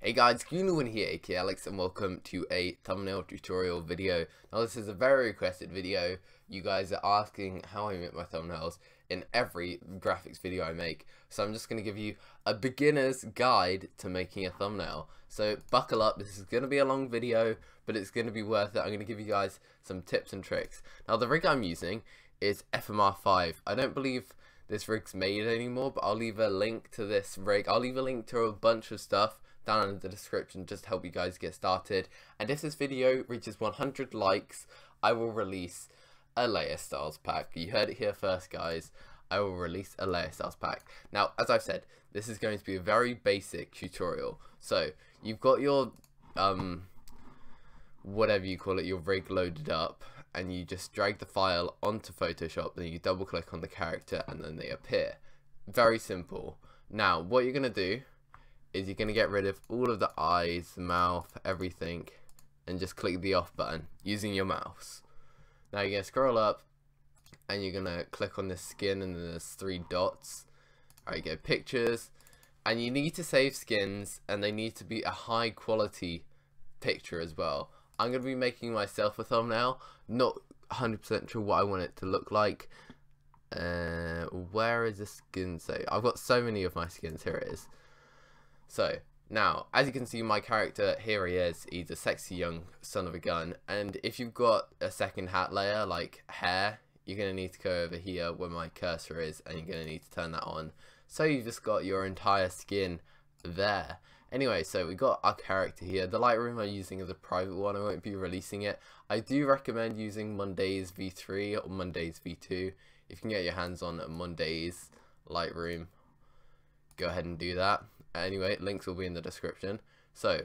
Hey guys, Goonwin here, aka Alex, and welcome to a thumbnail tutorial video. Now this is a very requested video. You guys are asking how I make my thumbnails in every graphics video I make. So I'm just going to give you a beginner's guide to making a thumbnail. So buckle up, this is going to be a long video, but it's going to be worth it. I'm going to give you guys some tips and tricks. Now the rig I'm using is FMR5. I don't believe this rig's made anymore, but I'll leave a link to this rig. I'll leave a link to a bunch of stuff down in the description just to help you guys get started. And if this video reaches 100 likes, I will release a layer styles pack. You heard it here first, guys. I will release a layer styles pack. Now, as I've said, this is going to be a very basic tutorial. So you've got your whatever you call it, your rig loaded up, and you just drag the file onto Photoshop, then you double click on the character and then they appear. Very simple. Now what you're gonna do is you're going to get rid of all of the eyes, the mouth, everything, and just click the off button using your mouse. Now you're going to scroll up and you're going to click on the skin and then there's 3 dots. Alright, you go pictures, and you need to save skins and they need to be a high quality picture as well. I'm going to be making myself a thumbnail, not 100% sure what I want it to look like. Where is the skin say? I've got so many of my skins, here it is. So now, as you can see, my character, here he is. He's a sexy young son of a gun. And if you've got a second hat layer like hair, you're going to need to go over here where my cursor is, and you're going to need to turn that on. So you've just got your entire skin there. Anyway, so we got our character here. The Lightroom I'm using is a private one. I won't be releasing it. I do recommend using Monday's V3 or Monday's V2. If you can get your hands on Monday's Lightroom, go ahead and do that. Anyway, links will be in the description. So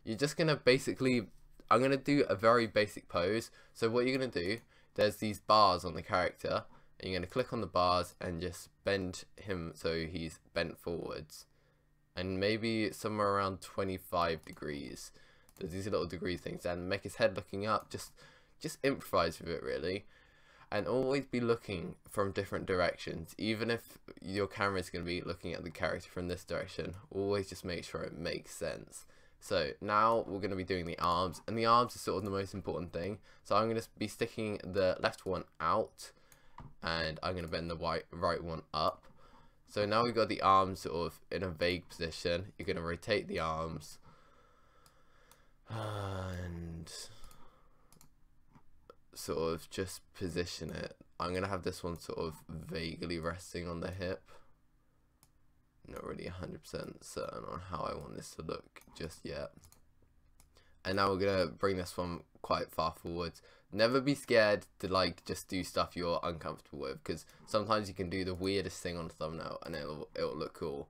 you're just gonna basically, I'm gonna do a very basic pose. So what you're gonna do, there's these bars on the character, and you're gonna click on the bars and just bend him so he's bent forwards, and maybe somewhere around 25 degrees. There's these little degree things, and make his head looking up. Just improvise with it really. And always be looking from different directions. Even if your camera is going to be looking at the character from this direction, always just make sure it makes sense. So now we're going to be doing the arms, and the arms is sort of the most important thing. So I'm going to be sticking the left one out, and I'm going to bend the right one up. So now we've got the arms sort of in a vague position. You're going to rotate the arms, and sort of just position it. I'm gonna have this one sort of vaguely resting on the hip. Not really 100% certain on how I want this to look just yet. And now we're gonna bring this one quite far forwards. Never be scared to like just do stuff you're uncomfortable with, because sometimes you can do the weirdest thing on a thumbnail and it'll look cool.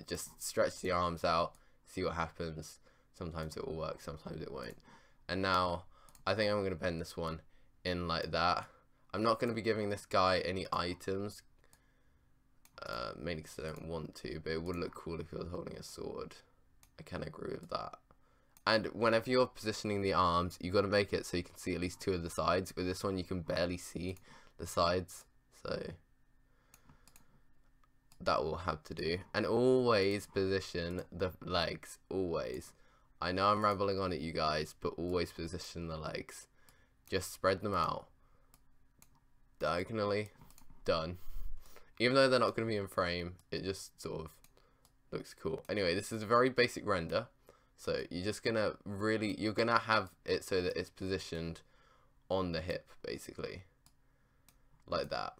Just stretch the arms out, see what happens. Sometimes it will work, sometimes it won't. And now I think I'm going to bend this one in like that. I'm not going to be giving this guy any items, mainly because I don't want to, but it would look cool if he was holding a sword. I can agree with that. And whenever you're positioning the arms, you've got to make it so you can see at least 2 of the sides. With this one, you can barely see the sides, so that will have to do. And always position the legs, always. I know I'm rambling on at you guys, but always position the legs. Just spread them out diagonally. Done. Even though they're not going to be in frame, it just sort of looks cool. Anyway, this is a very basic render. So you're just going to you're going to have it so that it's positioned on the hip, basically. Like that.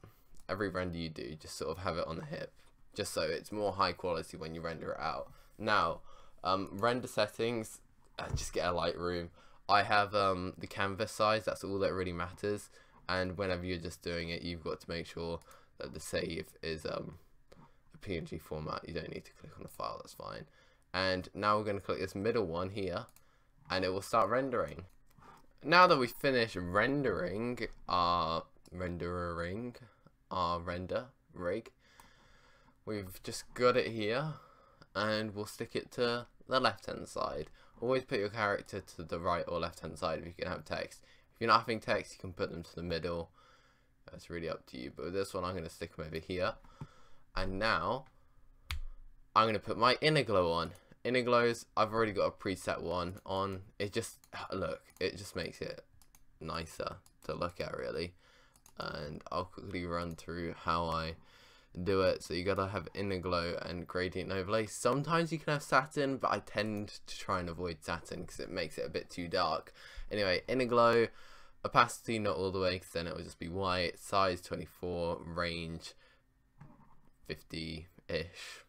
Every render you do, just sort of have it on the hip. Just so it's more high quality when you render it out. Now, render settings, just get a Lightroom. I have the canvas size, that's all that really matters. And whenever you're just doing it, you've got to make sure that the save is a PNG format. You don't need to click on the file, that's fine. And now we're going to click this middle one here, and it will start rendering. Now that we've finished rendering our render rig, we've just got it here, and we'll stick it to the left hand side. Always put your character to the right or left hand side if you can have text. If you're not having text, you can put them to the middle. That's really up to you, but with this one I'm going to stick them over here. And now I'm going to put my inner glow on. inner glows, I've already got a preset one on. It just, look, it just makes it nicer to look at, really. And I'll quickly run through how I do it. So you gotta have inner glow and gradient overlay. Sometimes you can have satin, but I tend to try and avoid satin because it makes it a bit too dark. Anyway, inner glow, opacity not all the way because then it will just be white. Size 24, range 50-ish,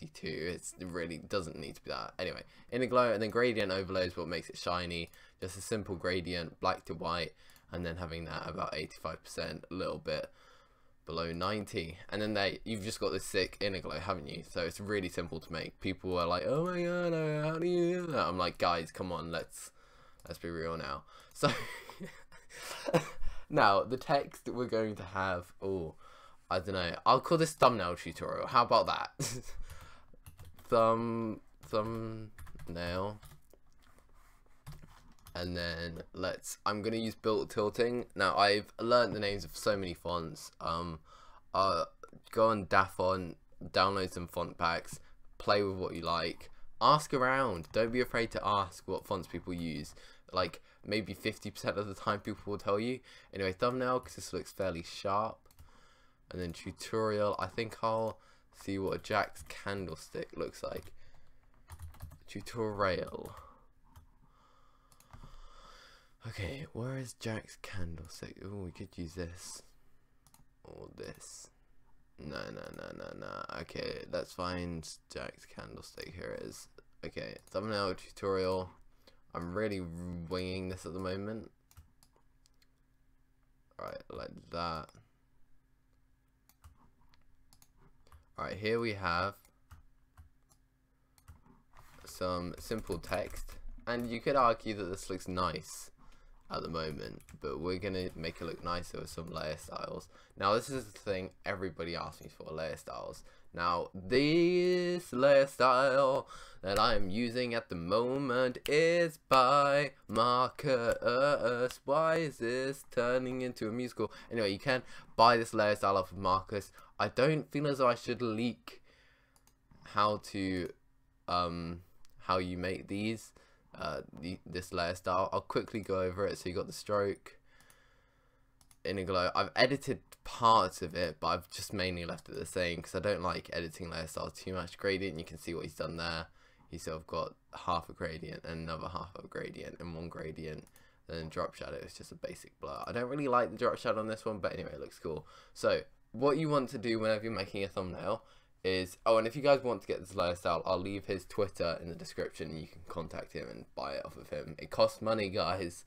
52. It really doesn't need to be that. Anyway, inner glow, and then gradient overlay is what makes it shiny. Just a simple gradient, black to white, and then having that about 85%, a little bit below 90, and then you've just got this sick inner glow, haven't you? So it's really simple to make. People are like, oh my god, how do you do that? I'm like, guys, come on, let's be real now. So now the text we're going to have, oh, I don't know, I'll call this thumbnail tutorial. How about that? Thumbnail. And then I'm gonna use built tilting. Now I've learned the names of so many fonts. Go on Dafont, download some font packs, play with what you like, ask around. Don't be afraid to ask what fonts people use. Like maybe 50% of the time people will tell you. Anyway, thumbnail, because this looks fairly sharp. And then tutorial, I think I'll see what a Jax Candlestick looks like. Tutorial. Okay, where is Jax Candlestick? Oh, we could use this. Or this. No. Okay, let's find Jax Candlestick. Here it is. Okay, thumbnail tutorial. I'm really winging this at the moment. Alright, like that. Alright, here we have some simple text. And you could argue that this looks nice at the moment, but we're gonna make it look nicer with some layer styles. Now this is the thing everybody asks me for, layer styles. Now this layer style that I'm using at the moment is by Marcus. Why is this turning into a musical? Anyway, you can buy this layer style off of Marcus. I don't feel as though I should leak how you make these. This layer style. I'll quickly go over it. So you got the stroke, inner glow. I've edited parts of it, but I've just mainly left it the same because I don't like editing layer styles too much. Gradient, you can see what he's done there. He's sort of got half a gradient and another half of a gradient and one gradient. And then drop shadow is just a basic blur. I don't really like the drop shadow on this one, but anyway, it looks cool. So what you want to do whenever you're making a thumbnail is, oh, and if you guys want to get this layer style, I'll leave his Twitter in the description and you can contact him and buy it off of him. It costs money, guys.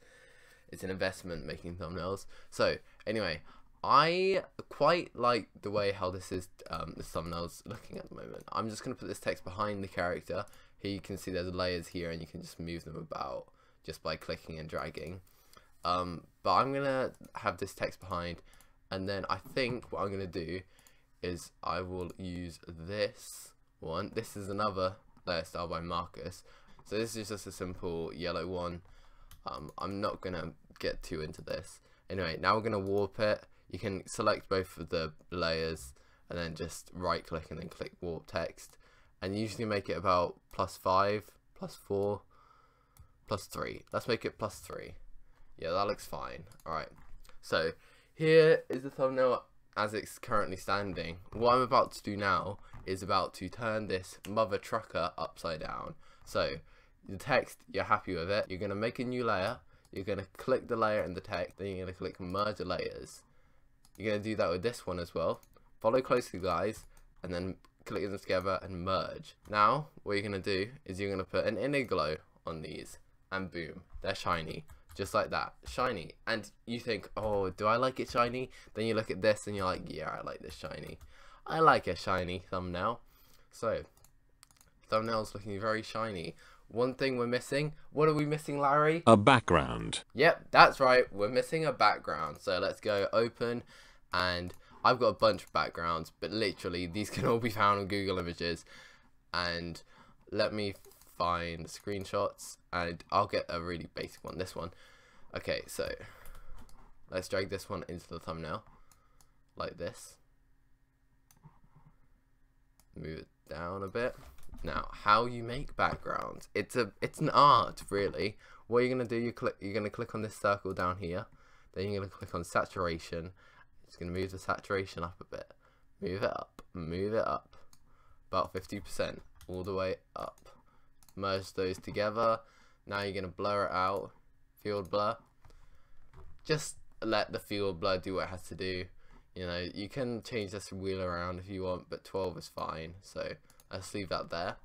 It's an investment making thumbnails. So anyway, I quite like the way how this thumbnail's looking at the moment. I'm just gonna put this text behind the character. Here you can see there's layers here and you can just move them about just by clicking and dragging. But I'm gonna have this text behind, and then I think what I'm gonna do is I will use this one. This is another layer style by Marcus. So this is just a simple yellow one. I'm not gonna get too into this. Anyway, now we're gonna warp it. You can select both of the layers and then just right click and then click warp text. And usually make it about +5, +4, +3. Let's make it +3. Yeah, that looks fine. Alright. So here is the thumbnail as it's currently standing. What I'm about to do now is about to turn this mother trucker upside down. So the text, you're happy with it, you're going to make a new layer, you're going to click the layer in the text, then you're going to click merge layers. You're going to do that with this one as well. Follow closely, guys, and then click them together and merge. Now what you're going to do is you're going to put an inner glow on these, and boom, they're shiny. Just like that, shiny. And you think, oh, do I like it shiny? Then you look at this and you're like, yeah, I like this shiny. I like a shiny thumbnail. So, thumbnail's looking very shiny. One thing we're missing. What are we missing, Larry? A background. Yep, that's right. We're missing a background. So let's go open, and I've got a bunch of backgrounds, but literally these can all be found on Google Images. And let me find screenshots, and I'll get a really basic one, this one. Okay, so let's drag this one into the thumbnail like this, move it down a bit, Now, how you make backgrounds? It's an art, really. What you're gonna do, you're gonna click on this circle down here. Then you're gonna click on saturation. It's gonna move the saturation up a bit. Move it up, about 50%, all the way up. Merge those together. Now you're gonna blur it out. Field blur. Just let the field blur do what it has to do. You know, you can change this wheel around if you want, but 12 is fine. So let's leave that there.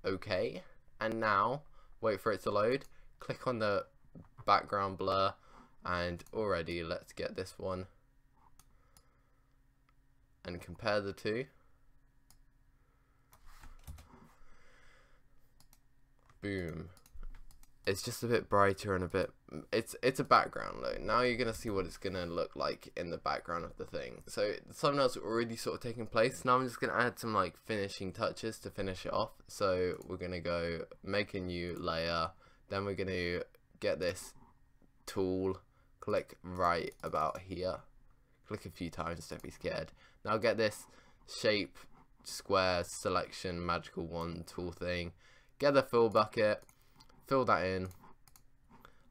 Okay, and now wait for it to load. Click on the background blur, and already let's get this one and compare the two. Boom. It's just a bit brighter and a bit, it's a background load. Now you're gonna see what it's gonna look like in the background of the thing. So the thumbnail's already sort of taking place. Now I'm just gonna add some like finishing touches to finish it off. So we're gonna go make a new layer, then we're gonna get this tool, click right about here, click a few times, don't be scared. Now get this shape, square, selection, magical wand tool thing, get the fill bucket, fill that in,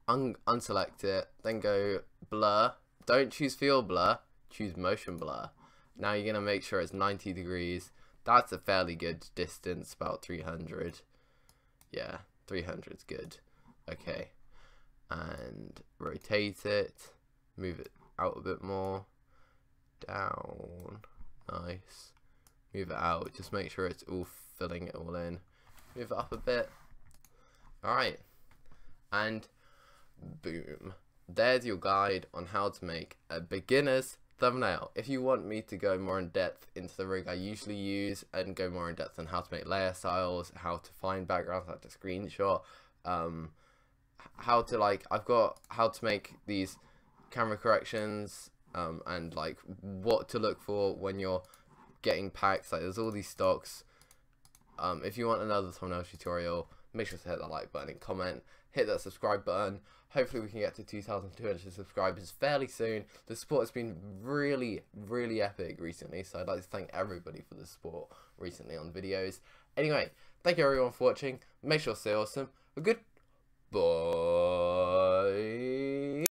unselect it, then go blur. Don't choose field blur, choose motion blur. Now you're gonna make sure it's 90 degrees. That's a fairly good distance, about 300. Yeah, 300 is good. Okay, and rotate it, move it out a bit more, down, nice. Move it out, just make sure it's all filling it all in. Move it up a bit. Alright, and boom, there's your guide on how to make a beginner's thumbnail. If you want me to go more in depth into the rig I usually use and go more in depth on how to make layer styles, how to find backgrounds, how to screenshot, how to I've got how to make these camera corrections, and like what to look for when you're getting packs, like there's all these stocks. If you want another thumbnail tutorial, make sure to hit that like button and comment, hit that subscribe button. Hopefully we can get to 2,200 subscribers fairly soon. The support has been really epic recently, so I'd like to thank everybody for the support recently on videos. Anyway, thank you everyone for watching. Make sure to stay awesome. A good bye.